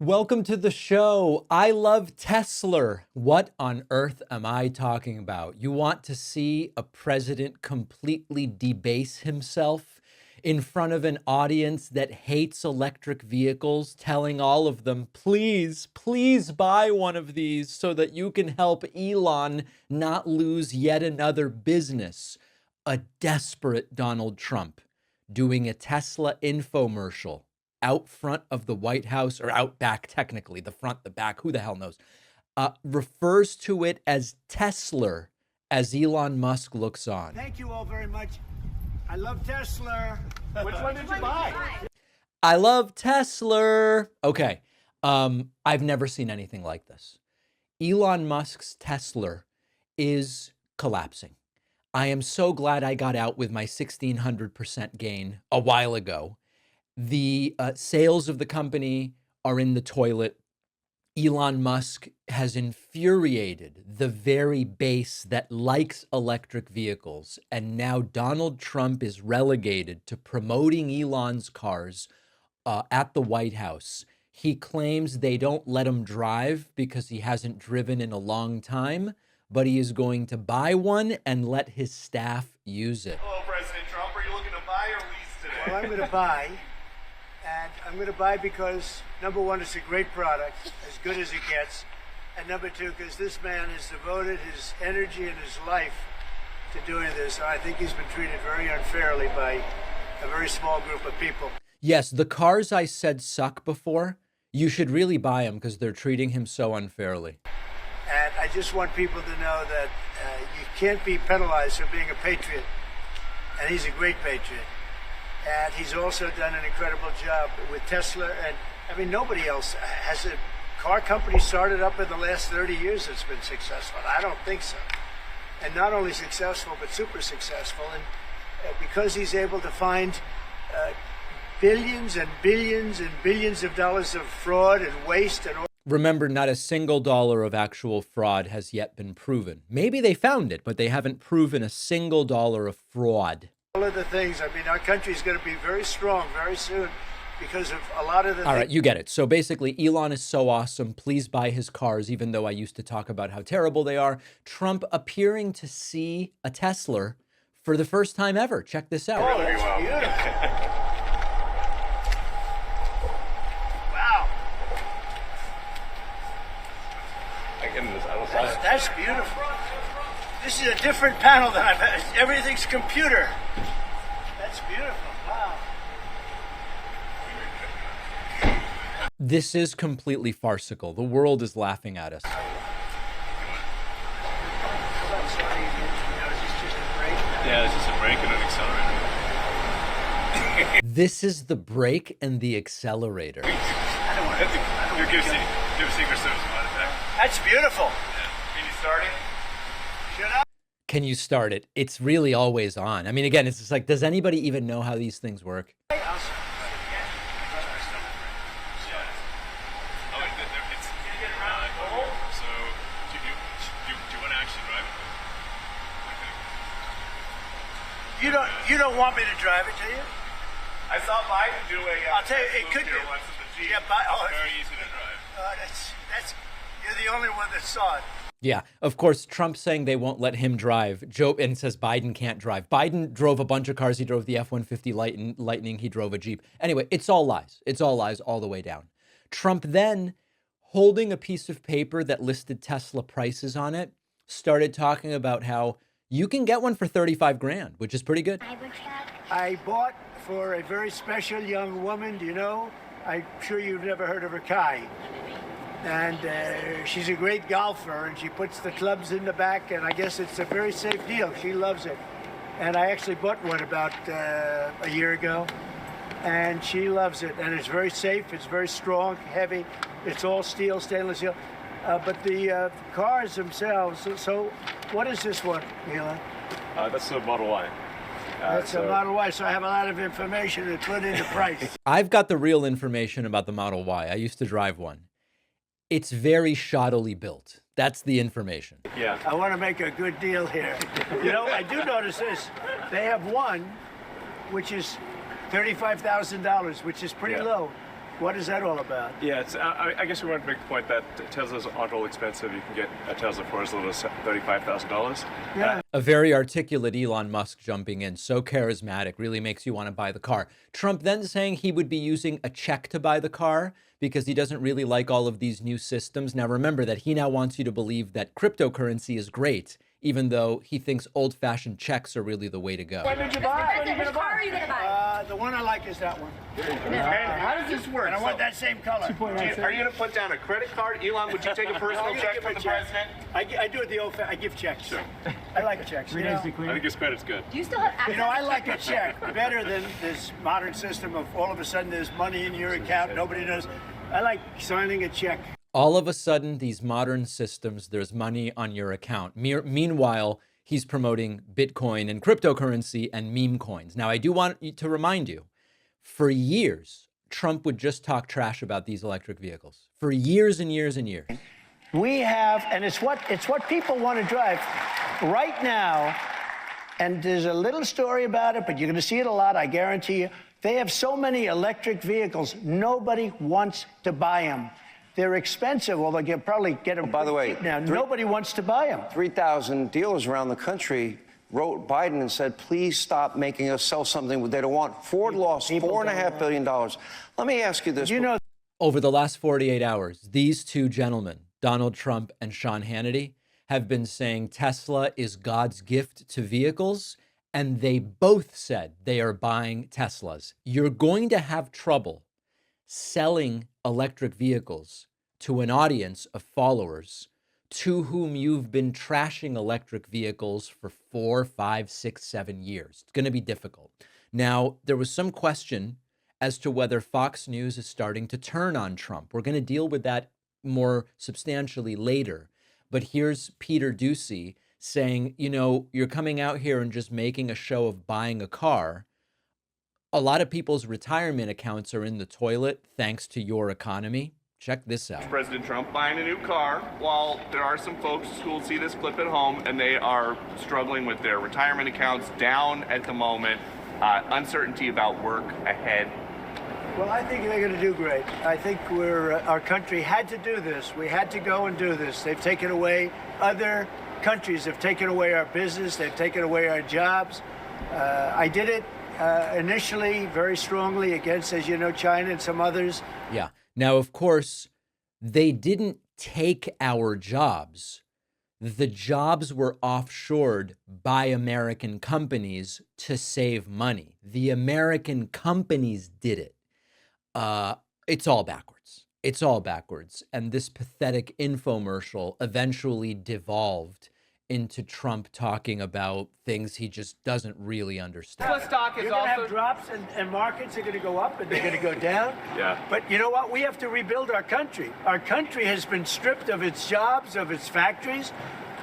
Welcome to the show. I love Tesla. What on earth am I talking about? You want to see a president completely debase himself in front of an audience that hates electric vehicles, telling all of them, please, please buy one of these so that you can help Elon not lose yet another business. A desperate Donald Trump doing a Tesla infomercial out front of the White House, or out back, technically, the front, the back, who the hell knows, refers to it as Tesla as Elon Musk looks on. Thank you all very much. I love Tesla. Which one did you buy? I love Tesla. Okay, I've never seen anything like this. Elon Musk's Tesla is collapsing. I am so glad I got out with my 1,600% gain a while ago. The sales of the company are in the toilet. Elon Musk has infuriated the very base that likes electric vehicles. And now Donald Trump is relegated to promoting Elon's cars at the White House. He claims they don't let him drive because he hasn't driven in a long time, but he is going to buy one and let his staff use it. Hello, President Trump. Are you looking to buy or lease today? Well, I'm going to buy. And I'm going to buy because, number one, it's a great product, as good as it gets. And number two, because this man has devoted his energy and his life to doing this. And I think he's been treated very unfairly by a very small group of people. Yes, the cars I said suck before, you should really buy them because they're treating him so unfairly. And I just want people to know that you can't be penalized for being a patriot. And he's a great patriot. And he's also done an incredible job with Tesla. And I mean, nobody else has a car company started up in the last 30 years that's been successful. I don't think so. And not only successful, but super successful. And because he's able to find billions and billions and billions of dollars of fraud and waste and all. Remember, not a single dollar of actual fraud has yet been proven. Maybe they found it, but they haven't proven a single dollar of fraud. All of the things, I mean, our country is going to be very strong very soon because of a lot of the All right, you get it. So basically, Elon is so awesome. Please buy his cars, even though I used to talk about how terrible they are. Trump appearing to see a Tesla for the first time ever. Check this out. Oh, that's beautiful. Wow. That's beautiful. This is a different panel than I've had. Everything's computer. That's beautiful. Wow. This is completely farcical. The world is laughing at us. Yeah, it's just a brake and an accelerator. This is the brake and the accelerator. I don't want to give secret service a attack. That's beautiful. Yeah. Can you start it? Should I? Can you start it? It's really always on. I mean, again, it's just like, does anybody even know how these things work? You don't want me to drive it, do you? I saw Biden do a. I'll tell you, it could be. Once with the Jeep. Yeah, Very easy to drive. That's you're the only one that saw it. Yeah, of course, Trump's saying they won't let him drive. Joe and says Biden can't drive. Biden drove a bunch of cars. He drove the F-150 Lightning. He drove a Jeep. Anyway, it's all lies. It's all lies all the way down. Trump then, holding a piece of paper that listed Tesla prices on it, started talking about how you can get one for 35 grand, which is pretty good. I bought for a very special young woman. Do you know? I'm sure you've never heard of her, Kai. And she's a great golfer, and she puts the clubs in the back, and I guess it's a very safe deal. She loves it. And I actually bought one about a year ago, and she loves it. And it's very safe, it's very strong, heavy. It's all steel, stainless steel. But the cars themselves, so what is this one, Elon? That's the Model Y. That's a Model Y, so I have a lot of information to put into price. I've got the real information about the Model Y. I used to drive one. It's very shoddily built. That's the information. Yeah. I want to make a good deal here. You know, I do notice this. They have one, which is $35,000, which is pretty low. What is that all about? Yeah, it's, I guess we want to make the point that Teslas aren't all expensive. You can get a Tesla for as little as $35,000. Yeah. A very articulate Elon Musk jumping in, so charismatic, really makes you want to buy the car. Trump then saying he would be using a check to buy the car because he doesn't really like all of these new systems. Now remember that he now wants you to believe that cryptocurrency is great, even though he thinks old-fashioned checks are really the way to go. When did you buy? Which car are you going to buy? The one I like is that one. How does this work? And I want that same color. Are you going to put down a credit card? Elon, would you take a personal check from the president? I do it the old I give checks. Sure. I like checks. You know? I think his credit's good. Do you still have access? You know, I like a check better than this modern system of all of a sudden there's money in your account, nobody knows. I like signing a check. All of a sudden, these modern systems, there's money on your account. Meanwhile, he's promoting Bitcoin and cryptocurrency and meme coins. Now, I do want to remind you, for years, Trump would just talk trash about these electric vehicles. For years and years and years. We have, and it's what people want to drive right now. And there's a little story about it, but you're going to see it a lot, I guarantee you. They have so many electric vehicles, nobody wants to buy them. They're expensive, although you probably get them by the way, now. Nobody wants to buy them. 3,000 dealers around the country wrote Biden and said, please stop making us sell something they don't want. Ford lost $4.5 billion. Let me ask you this. You know, Over the last 48 hours, these two gentlemen, Donald Trump and Sean Hannity, have been saying Tesla is God's gift to vehicles, and they both said they are buying Teslas. You're going to have trouble selling electric vehicles to an audience of followers to whom you've been trashing electric vehicles for 4, 5, 6, 7 years. It's going to be difficult. Now, there was some question as to whether Fox News is starting to turn on Trump. We're going to deal with that more substantially later. But here's Peter Doocy saying, you know, you're coming out here and just making a show of buying a car. A lot of people's retirement accounts are in the toilet thanks to your economy. Check this out. President Trump buying a new car, while there are some folks who will see this clip at home and they are struggling with their retirement accounts down at the moment, uncertainty about work ahead. well, I think they're going to do great. I think our country had to do this. We had to go and do this. They've taken away, other countries have taken away our business. They've taken away our jobs. I did it initially very strongly against, as you know, China and some others. Yeah. Now, of course, they didn't take our jobs. The jobs were offshored by American companies to save money. The American companies did it. It's all backwards. It's all backwards. And this pathetic infomercial eventually devolved into Trump talking about things he just doesn't really understand. Tesla stock is You're going to also have drops and markets are going to go up and they're going to go down. Yeah. But you know what? We have to rebuild our country. Our country has been stripped of its jobs, of its factories.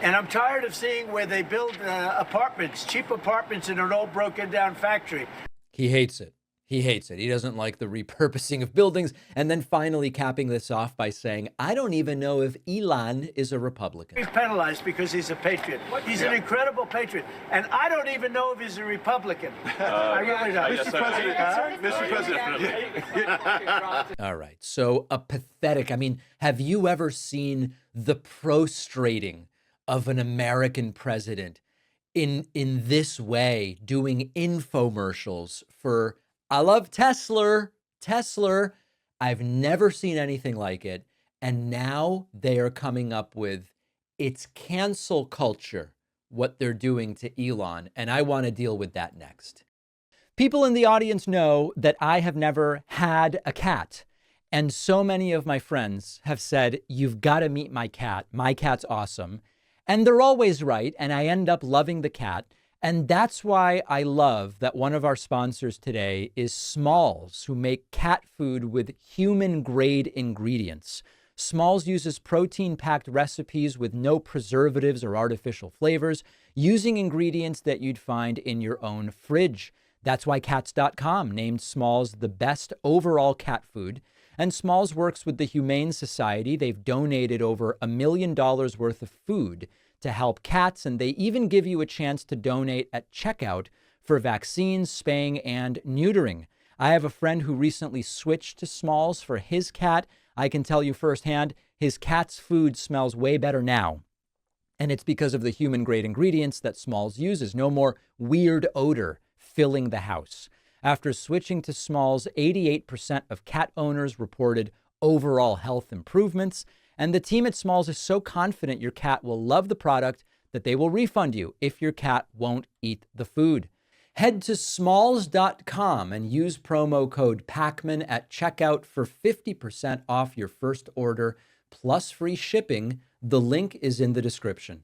And I'm tired of seeing where they build apartments, cheap apartments in an old broken down factory. He hates it. He hates it. He doesn't like the repurposing of buildings. And then finally capping this off by saying, I don't even know if Elon is a Republican. He's penalized because he's a patriot. He's an incredible patriot. And I don't even know if he's a Republican. I really don't. Mr. President. All right. So a pathetic, I mean, have you ever seen the prostrating of an American president in this way, doing infomercials for I love Tesla. I've never seen anything like it. And now they are coming up with it's cancel culture, what they're doing to Elon. And I want to deal with that next. People in the audience know that I have never had a cat. And so many of my friends have said, you've got to meet my cat. My cat's awesome. And they're always right. And I end up loving the cat. And that's why I love that one of our sponsors today is Smalls, who make cat food with human-grade ingredients. Smalls uses protein-packed recipes with no preservatives or artificial flavors, using ingredients that you'd find in your own fridge. That's why Cats.com named Smalls the best overall cat food. And Smalls works with the Humane Society. They've donated over $1 million worth of food to help cats, and they even give you a chance to donate at checkout for vaccines, spaying, and neutering. I have a friend who recently switched to Smalls for his cat. I can tell you firsthand, his cat's food smells way better now. And it's because of the human-grade ingredients that Smalls uses. No more weird odor filling the house. After switching to Smalls, 88% of cat owners reported overall health improvements. And the team at Smalls is so confident your cat will love the product that they will refund you if your cat won't eat the food. Head to smalls.com and use promo code PACMAN at checkout for 50% off your first order plus free shipping. The link is in the description.